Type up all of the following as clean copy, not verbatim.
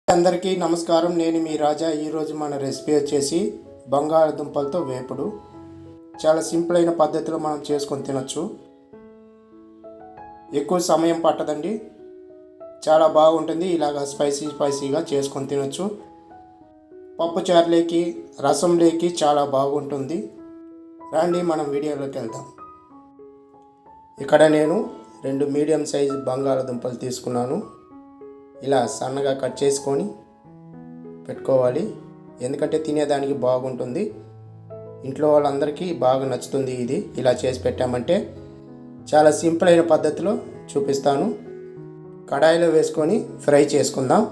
అందరికీ నమస్కారం. నేను మీ రాజా. ఈరోజు మన రెసిపీ వచ్చేసి బంగాళదుంపలతో వేపుడు. చాలా సింపుల్ అయిన పద్ధతిలో మనం చేసుకొని తినొచ్చు. ఎక్కువ సమయం పట్టదండి. చాలా బాగుంటుంది. ఇలాగా స్పైసీగా చేసుకొని తినొచ్చు. పప్పుచారులేకి రసంలేకి చాలా బాగుంటుంది. రండి మనం వీడియోలోకి వెళ్దాం. ఇక్కడ నేను 2 మీడియం సైజు బంగాళదుంపలు తీసుకున్నాను. ఇలా సన్నగా కట్ చేసుకొని పెట్టుకోవాలి. ఎందుకంటే తినేదానికి బాగుంటుంది. ఇంట్లో వాళ్ళందరికీ బాగా నచ్చుతుంది. ఇది ఇలా చేసి పెట్టామంటే చాలా సింపుల్ అయిన పద్ధతిలో చూపిస్తాను. కడాయిలో వేసుకొని ఫ్రై చేసుకుందాం.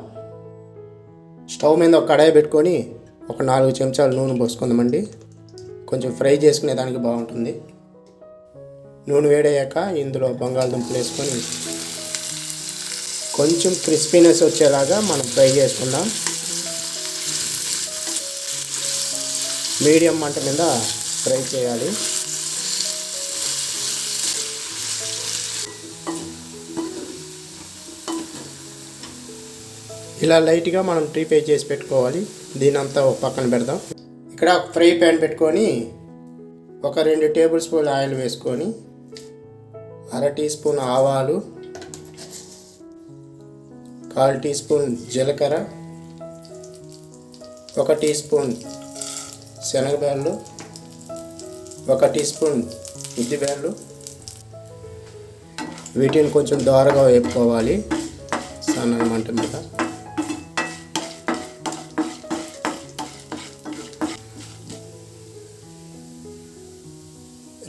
స్టవ్ మీద ఒక కడాయి పెట్టుకొని ఒక 4 చెంచాలు నూనె పోసుకుందామండి. కొంచెం ఫ్రై చేసుకునే దానికి బాగుంటుంది. నూనె వేడయ్యాక ఇందులో బంగాళదుంపలు వేసుకొని కొంచెం క్రిస్పీనెస్ వచ్చేలాగా మనం ఫ్రై చేసుకుందాం. మీడియం మంట మీద ఫ్రై చేయాలి. ఇలా లైట్గా మనం ఫ్రై చేసి పెట్టుకోవాలి. దీని అంతా ఒక పక్కన పెడదాం. ఇక్కడ ఫ్రై ప్యాన్ పెట్టుకొని ఒక 2 టేబుల్ స్పూన్ ఆయిల్ వేసుకొని 1/2 టీ స్పూన్ ఆవాలు, 1/4 టీ స్పూన్ జీలకర్ర, 1 టీ స్పూన్ శనగబ్యాళ్ళు, 1 టీ స్పూన్ ఉద్దిబ్యాళ్ళు. వీటిని కొంచెం దోరగా వేపుకోవాలి సన్నగా మంట మీద.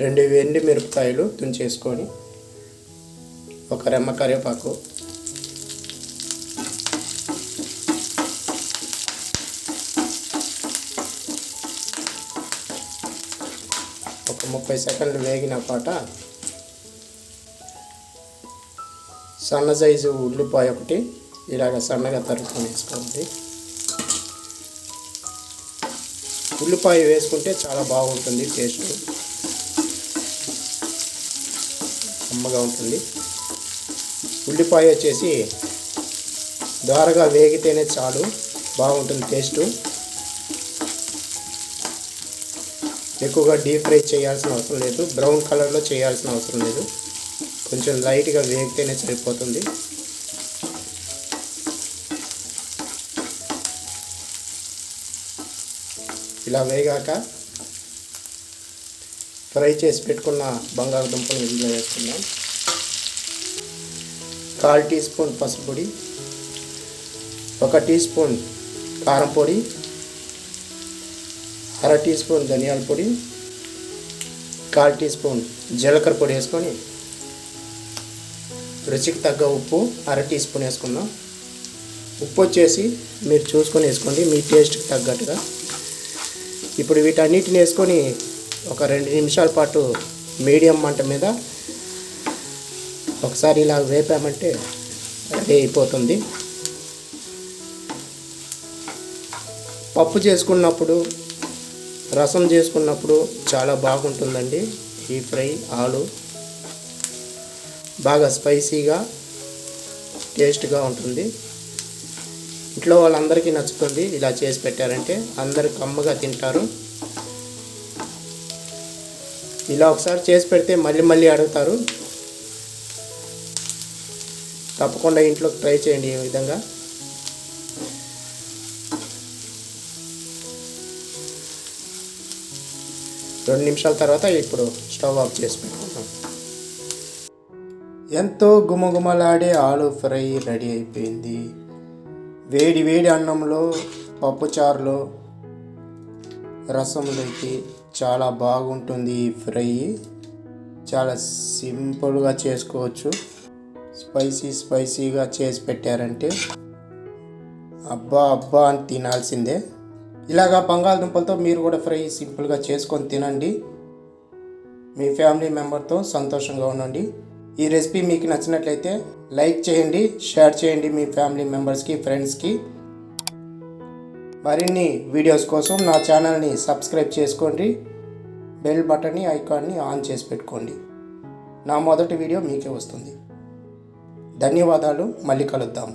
రెండు ఎండు మిరపకాయలు తుంచేసుకొని, ఒక రెమ్మ కరివేపాకు, ఒక 30 సెకండ్లు వేగిన పాట సన్న సైజు ఉల్లిపాయ ఒకటి ఇలాగ సన్నగా తరుక్కొని వేసుకోండి. ఉల్లిపాయ వేసుకుంటే చాలా బాగుంటుంది. టేస్ట్ కమ్మగా ఉంటుంది. ఉల్లిపాయ వచ్చేసి దోరగా వేగితేనే చాలు, బాగుంటుంది టేస్ట్. ఎక్కువగా డీప్ ఫ్రై చేయాల్సిన అవసరం లేదు. బ్రౌన్ కలర్లో చేయాల్సిన అవసరం లేదు. కొంచెం లైట్గా వేగితేనే సరిపోతుంది. ఇలా వేగాక ఫ్రై చేసి పెట్టుకున్న బంగాళదుంపలు ఇందులో వేసుకుందాం. 1/4 టీ స్పూన్ పసుపు పొడి, 1 టీ స్పూన్ కారం పొడి, 1/2 టీ స్పూన్ ధనియాల పొడి, 1/4 టీ స్పూన్ జీలకర్ర పొడి వేసుకొని రుచికి తగ్గ ఉప్పు 1/2 టీ స్పూన్ వేసుకుందాం. ఉప్పు వచ్చేసి మీరు చూసుకొని వేసుకోండి మీ టేస్ట్కి తగ్గట్టుగా. ఇప్పుడు వీటన్నిటిని వేసుకొని ఒక 2 నిమిషాల పాటు మీడియం మంట మీద ఒకసారి ఇలా వేపామంటే రెడీ అయిపోతుంది. పప్పు చేసుకున్నప్పుడు, రసం చేసుకున్నప్పుడు చాలా బాగుంటుందండి. ఈ ఫ్రై ఆలు బాగా స్పైసీగా టేస్ట్గా ఉంటుంది. ఇంట్లో వాళ్ళందరికీ నచ్చుతుంది. ఇలా చేసి పెట్టారంటే అందరు కమ్మగా తింటారు. ఇలా ఒకసారి చేసి పెడితే మళ్ళీ అడుగుతారు. తప్పకుండా ఇంట్లో ట్రై చేయండి. ఈ విధంగా రెండు నిమిషాల తర్వాత ఇప్పుడు స్టవ్ ఆఫ్ చేసి పెట్టుకుంటాం. ఎంతో గుమగుమలాడే ఆలు ఫ్రై రెడీ అయిపోయింది. వేడి వేడి అన్నంలో, పప్పుచారులో, రసంలోకి చాలా బాగుంటుంది. ఈ ఫ్రై చాలా సింపుల్గా చేసుకోవచ్చు. స్పైసీగా చేసి పెట్టారంటే అబ్బా అని తినాల్సిందే. ఇలాగా బంగాళదుంపలతో మీరు కూడా ఫ్రై సింపుల్గా చేసుకొని తినండి. మీ ఫ్యామిలీ మెంబర్తో సంతోషంగా ఉండండి. ఈ రెసిపీ మీకు నచ్చినట్లయితే లైక్ చేయండి, షేర్ చేయండి మీ ఫ్యామిలీ మెంబర్స్కి, ఫ్రెండ్స్కి. మరిన్ని వీడియోస్ కోసం నా ఛానల్ని సబ్స్క్రైబ్ చేసుకోండి. బెల్ బటన్ని ఐకాన్ని ఆన్ చేసి పెట్టుకోండి. నా మొదటి వీడియో మీకే వస్తుంది. ధన్యవాదాలు. మళ్ళీ కలుద్దాం.